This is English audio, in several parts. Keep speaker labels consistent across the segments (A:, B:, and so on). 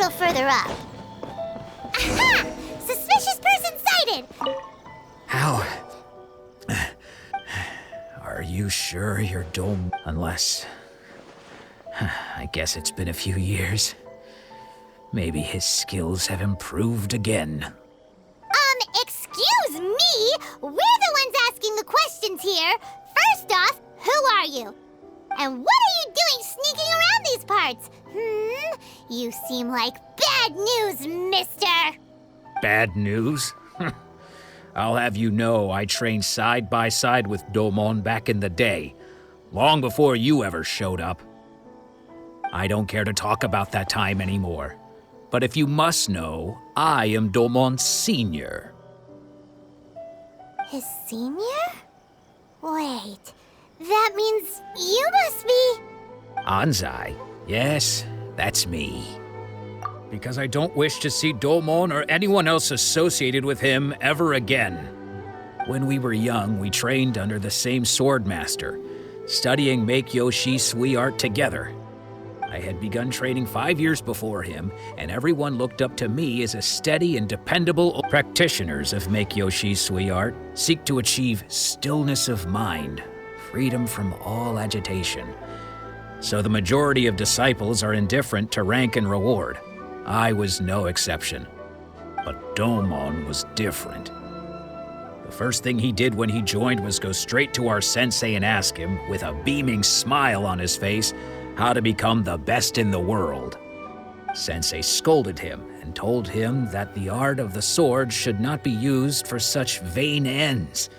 A: little further up. Aha! Suspicious person sighted!
B: How? Are you sure you're Dome? Unless... I guess it's been a few years. Maybe his skills have improved again.
A: Excuse me? We're the ones asking the questions here. First off, who are you? And what are you doing sneaking around these parts? You seem like bad news, mister.
B: Bad news? I'll have you know I trained side by side with Domon back in the day, long before you ever showed up. I don't care to talk about that time anymore. But if you must know, I am Domon's senior.
A: His senior? Wait, that means you must be...
B: Anzai? Yes, that's me. Because I don't wish to see Domon or anyone else associated with him ever again. When we were young, we trained under the same swordmaster, studying Make-Yoshi Sui art together. I had begun training 5 years before him, and everyone looked up to me as a steady and dependable. Practitioners of Make-Yoshi Sui art seek to achieve stillness of mind, freedom from all agitation. So the majority of disciples are indifferent to rank and reward. I was no exception. But Domon was different. The first thing he did when he joined was go straight to our sensei and ask him, with a beaming smile on his face, how to become the best in the world. Sensei scolded him and told him that the art of the sword should not be used for such vain ends.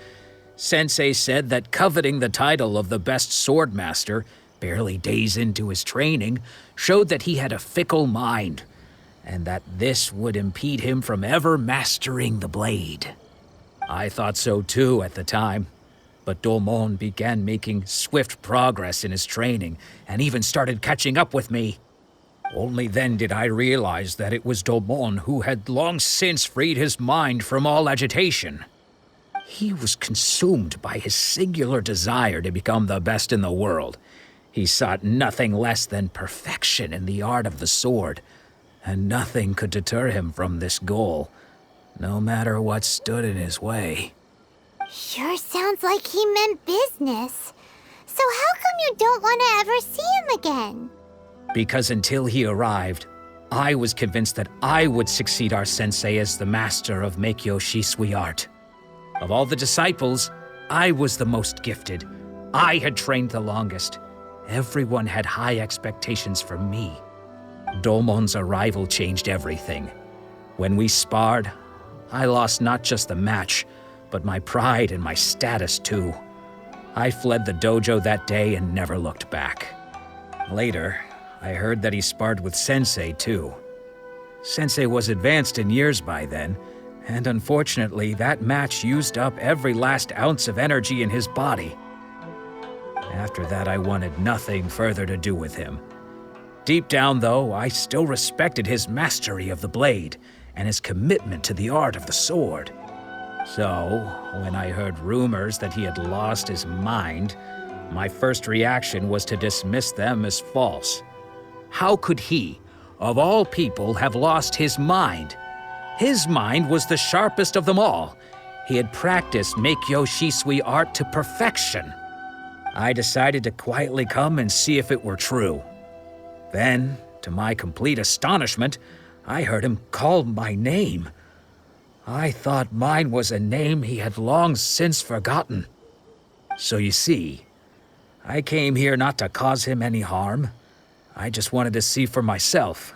B: Sensei said that coveting the title of the best swordmaster, barely days into his training, showed that he had a fickle mind, and that this would impede him from ever mastering the blade. I thought so too at the time. But Domon began making swift progress in his training, and even started catching up with me. Only then did I realize that it was Domon who had long since freed his mind from all agitation. He was consumed by his singular desire to become the best in the world. He sought nothing less than perfection in the art of the sword, and nothing could deter him from this goal, no matter what stood in his way.
A: Sure sounds like he meant business. So how come you don't want to ever see him again?
B: Because until he arrived, I was convinced that I would succeed our sensei as the master of Make-Yoshi Sui art. Of all the disciples, I was the most gifted. I had trained the longest. Everyone had high expectations for me. Domon's arrival changed everything. When we sparred, I lost not just the match, but my pride and my status too. I fled the dojo that day and never looked back. Later, I heard that he sparred with Sensei too. Sensei was advanced in years by then, and unfortunately that match used up every last ounce of energy in his body. After that, I wanted nothing further to do with him. Deep down though, I still respected his mastery of the blade and his commitment to the art of the sword. So, when I heard rumors that he had lost his mind, my first reaction was to dismiss them as false. How could he, of all people, have lost his mind? His mind was the sharpest of them all. He had practiced Make-Yoshi Sui art to perfection. I decided to quietly come and see if it were true. Then, to my complete astonishment, I heard him call my name. I thought mine was a name he had long since forgotten. So you see, I came here not to cause him any harm. I just wanted to see for myself.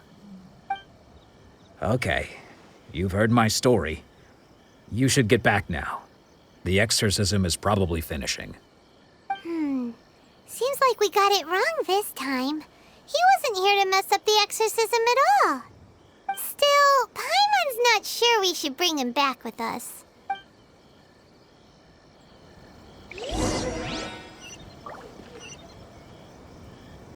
B: Okay, you've heard my story. You should get back now. The exorcism is probably finishing.
A: Seems like we got it wrong this time. He wasn't here to mess up the exorcism at all. Still, Paimon's not sure we should bring him back with us.